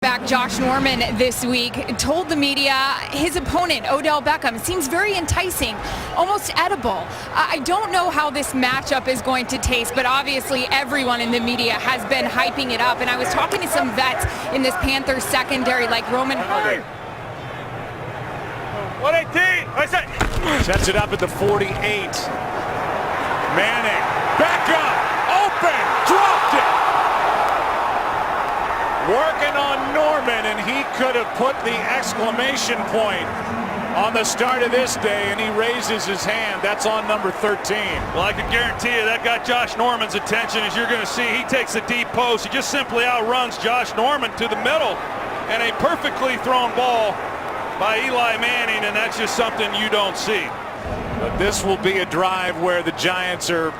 quarterback Josh Norman this week told the media his opponent, Odell Beckham, seems very enticing, almost edible. I don't know how this matchup is going to taste, but obviously everyone in the media has been hyping it up. And I was talking to some vets in this Panthers secondary like Roman. 118. Sets it up at the 48. Manning. Beckham. Open. Dropped it. Working on Norman, and he could have put the exclamation point on the start of this day, and he raises his hand. That's on number 13. Well, I can guarantee you that got Josh Norman's attention. As you're going to see, he takes the deep post. He just simply outruns Josh Norman to the middle, and a perfectly thrown ball by Eli Manning, and that's just something you don't see. But this will be a drive where the Giants are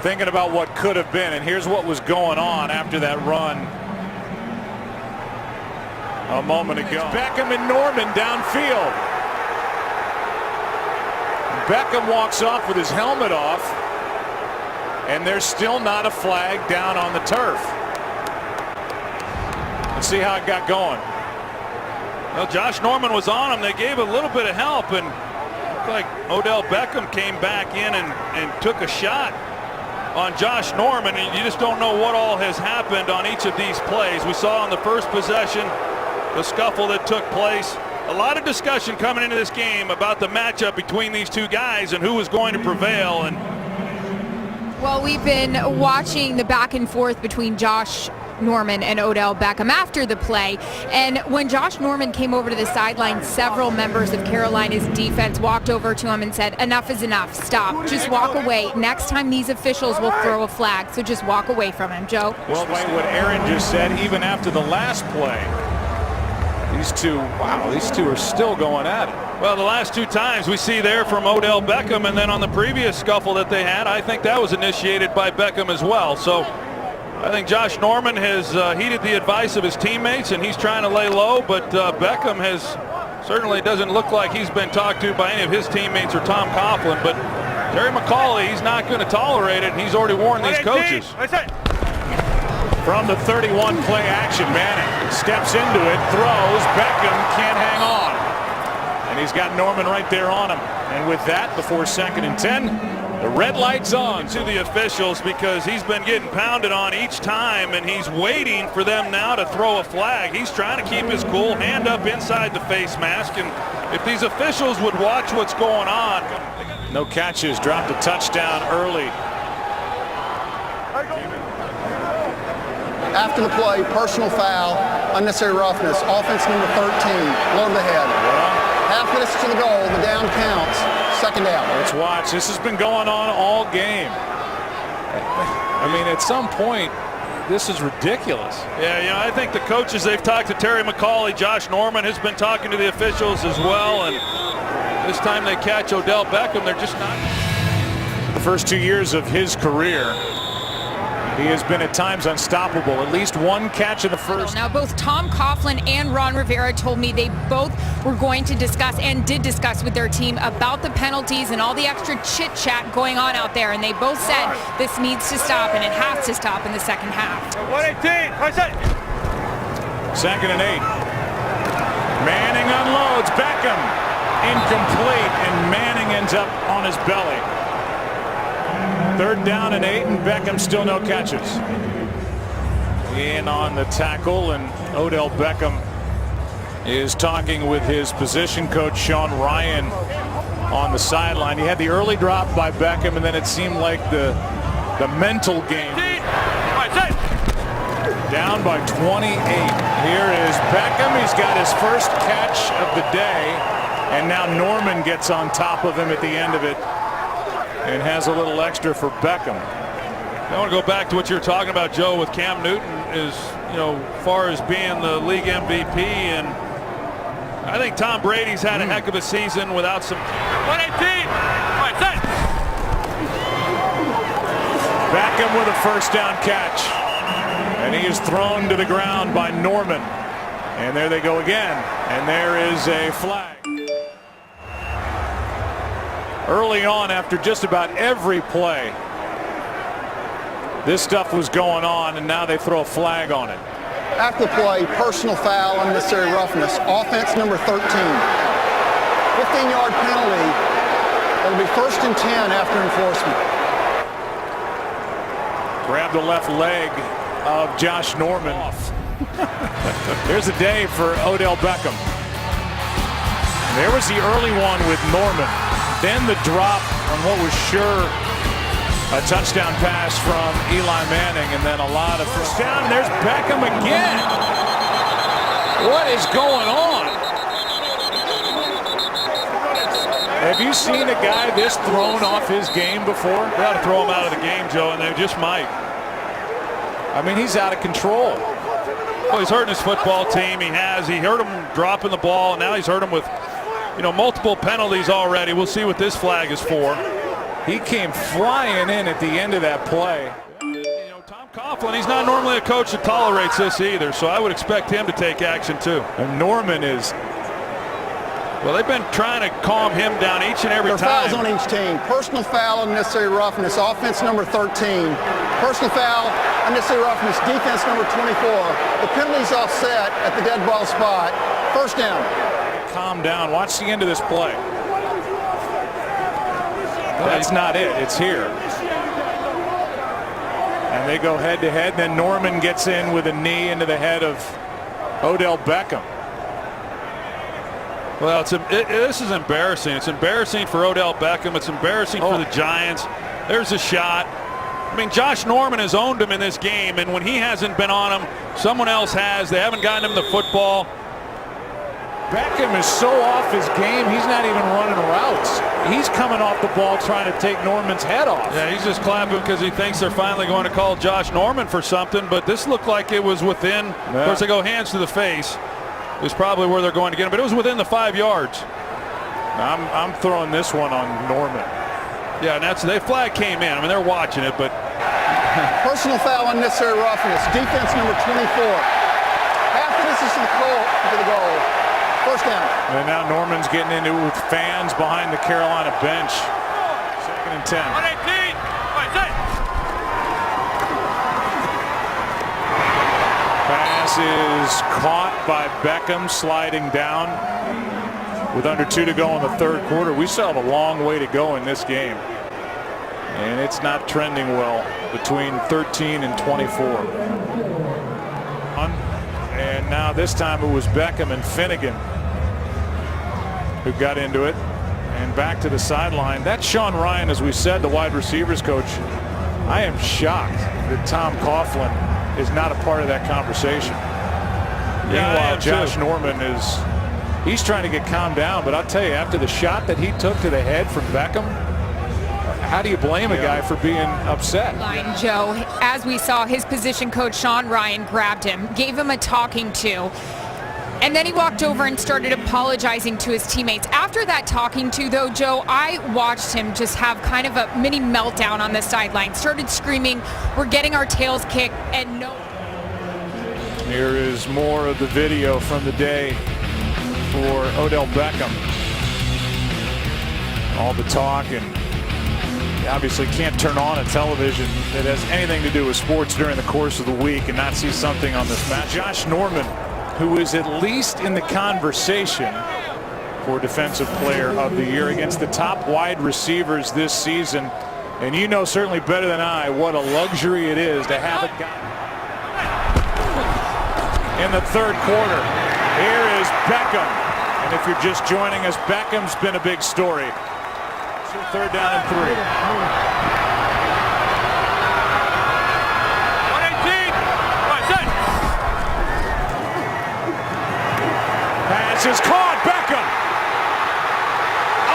thinking about what could have been, and here's what was going on after that run a moment ago. It's Beckham and Norman downfield. Beckham walks off with his helmet off, and there's still not a flag down on the turf. Let's see how it got going. Well, Josh Norman was on him. They gave a little bit of help, and looked like Odell Beckham came back in and took a shot on Josh Norman, and you just don't know what all has happened on each of these plays. We saw on the first possession the scuffle that took place. A lot of discussion coming into this game about the matchup between these two guys and who was going to prevail. And well, we've been watching the back and forth between Josh Norman and Odell Beckham after the play, and when Josh Norman came over to the sideline, several members of Carolina's defense walked over to him and said, "Enough is enough, stop, just walk away. Next time these officials will throw a flag, so just walk away from him." Joe? Well, what Aaron just said, even after the last play, these two are still going at it. Well, the last two times we see there from Odell Beckham, and then on the previous scuffle that they had, I think that was initiated by Beckham as well. So I think Josh Norman has heeded the advice of his teammates, and he's trying to lay low, but Beckham certainly doesn't look like he's been talked to by any of his teammates or Tom Coughlin. But Terry McAulay, he's not going to tolerate it, and he's already warned these coaches. From the 31 play action, Manning steps into it, throws, Beckham can't hang on. And he's got Norman right there on him. And with that, before 2nd and 10, the red light's on. To the officials, because he's been getting pounded on each time, and he's waiting for them now to throw a flag. He's trying to keep his cool, hand up inside the face mask, and if these officials would watch what's going on. No catches, dropped a touchdown early. After the play, personal foul, unnecessary roughness, offense number 13, low to the head. Half minutes to the goal, the down counts, 2nd down. Let's watch. This has been going on all game. I mean, at some point, this is ridiculous. Yeah, you know, I think the coaches, they've talked to Terry McAulay. Josh Norman has been talking to the officials as well, and this time they catch Odell Beckham. They're just not. The first 2 years of his career, he has been at times unstoppable. At least one catch in the first. Now, both Tom Coughlin and Ron Rivera told me they both were going to discuss and did discuss with their team about the penalties and all the extra chit-chat going on out there. And they both said this needs to stop, and it has to stop in the second half. 118. 2nd and 8. Manning unloads. Beckham incomplete, and Manning ends up on his belly. 3rd down and 8, and Beckham still no catches. In on the tackle, and Odell Beckham is talking with his position coach Sean Ryan on the sideline. He had the early drop by Beckham, and then it seemed like the mental game. Down by 28. Here is Beckham. He's got his first catch of the day, and now Norman gets on top of him at the end of it and has a little extra for Beckham. I want to go back to what you're talking about, Joe, with Cam Newton, as far as being the league MVP, and I think Tom Brady's had a heck of a season without some. 118. Beckham with a 1st down catch, and he is thrown to the ground by Norman, and there they go again, and there is a flag. Early on, after just about every play, this stuff was going on, and now they throw a flag on it. After the play, personal foul, unnecessary roughness, offense number 13. 15-yard penalty. It'll be 1st and 10 after enforcement. Grab the left leg of Josh Norman. There's a day for Odell Beckham. There was the early one with Norman. Then the drop on what was sure a touchdown pass from Eli Manning, and then a lot of first down. And there's Beckham again. What is going on? Have you seen a guy this thrown off his game before? They ought to throw him out of the game, Joe, and they just might. I mean, he's out of control. Well, he's hurting his football team. He hurt him dropping the ball, and now he's hurt him with, multiple penalties already. We'll see what this flag is for. He came flying in at the end of that play. Tom Coughlin, he's not normally a coach that tolerates this either, so I would expect him to take action too. And Norman is... Well, they've been trying to calm him down each and every time. Fouls on each team. Personal foul, unnecessary roughness, offense number 13. Personal foul, unnecessary roughness, defense number 24. The penalty's offset at the dead ball spot. 1st down. Calm down. Watch the end of this play. That's not it. It's here. And they go head to head. Then Norman gets in with a knee into the head of Odell Beckham. Well, this is embarrassing. It's embarrassing for Odell Beckham. It's embarrassing for the Giants. There's a shot. I mean, Josh Norman has owned him in this game, and when he hasn't been on him, someone else has. They haven't gotten him the football. Beckham is so off his game, he's not even running routes. He's coming off the ball trying to take Norman's head off. Yeah, he's just clapping because he thinks they're finally going to call Josh Norman for something, but this looked like it was within. Of course, they go hands to the face. Is probably where they're going to get him, but it was within the 5 yards. I'm throwing this one on Norman. Yeah, and the flag came in. I mean, they're watching it, but personal foul, unnecessary roughness, defense number 24. Half the distance to the goal. 1st down. And now Norman's getting into it with fans behind the Carolina bench. 2nd and 10. 118. Pass is caught by Beckham, sliding down with under 2 to go in the 3rd quarter. We still have a long way to go in this game, and it's not trending well between 13 and 24. And now this time it was Beckham and Finnegan who got into it, and back to the sideline. That's Sean Ryan, as we said, the wide receivers coach. I am shocked that Tom Coughlin is not a part of that conversation. Meanwhile, Josh Norman he's trying to get calmed down, but I'll tell you, after the shot that he took to the head from Beckham, how do you blame a guy for being upset? Joe, as we saw, his position coach Sean Ryan grabbed him, gave him a talking to, and then he walked over and started apologizing to his teammates. After that talking to, though, Joe, I watched him just have kind of a mini meltdown on the sideline. Started screaming, "We're getting our tails kicked," and no. Here is more of the video from the day for Odell Beckham. All the talk, and you obviously can't turn on a television that has anything to do with sports during the course of the week and not see something on this match. Josh Norman, who is at least in the conversation for Defensive Player of the Year against the top wide receivers this season. And you know certainly better than I what a luxury it is to have a guy. In the 3rd quarter, here is Beckham. And if you're just joining us, Beckham's been a big story. So 3rd down and 3. 118. Pass is caught. Beckham.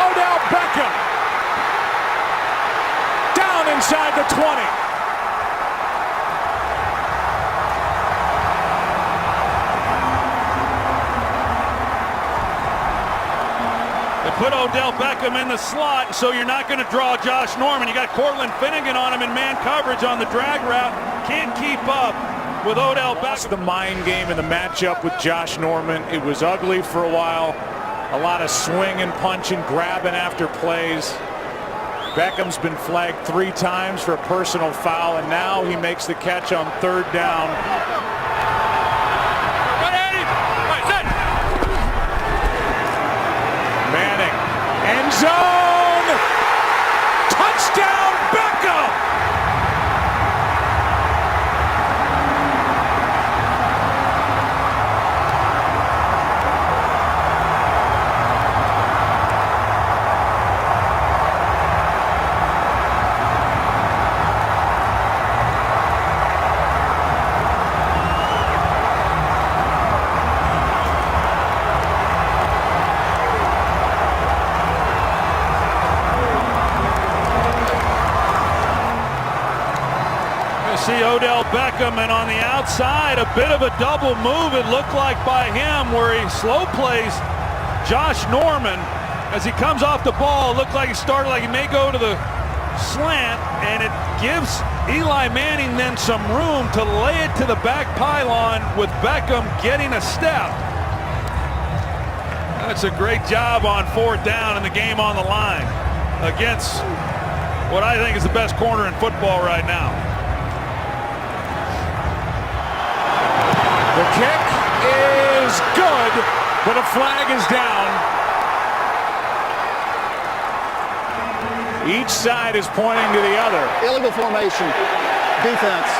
Odell Beckham. Down inside the 20. Put Odell Beckham in the slot, so you're not going to draw Josh Norman. You got Cortland Finnegan on him in man coverage on the drag route. Can't keep up with Odell Beckham. The mind game in the matchup with Josh Norman. It was ugly for a while. A lot of swinging, punching, grabbing after plays. Beckham's been flagged 3 times for a personal foul, and now he makes the catch on 3rd down. Beckham, and on the outside, a bit of a double move, it looked like, by him, where he slow plays Josh Norman. As he comes off the ball, it looked like he started like he may go to the slant, and it gives Eli Manning then some room to lay it to the back pylon with Beckham getting a step. That's a great job on 4th down and the game on the line against what I think is the best corner in football right now. The kick is good, but a flag is down. Each side is pointing to the other. Illegal formation. Defense.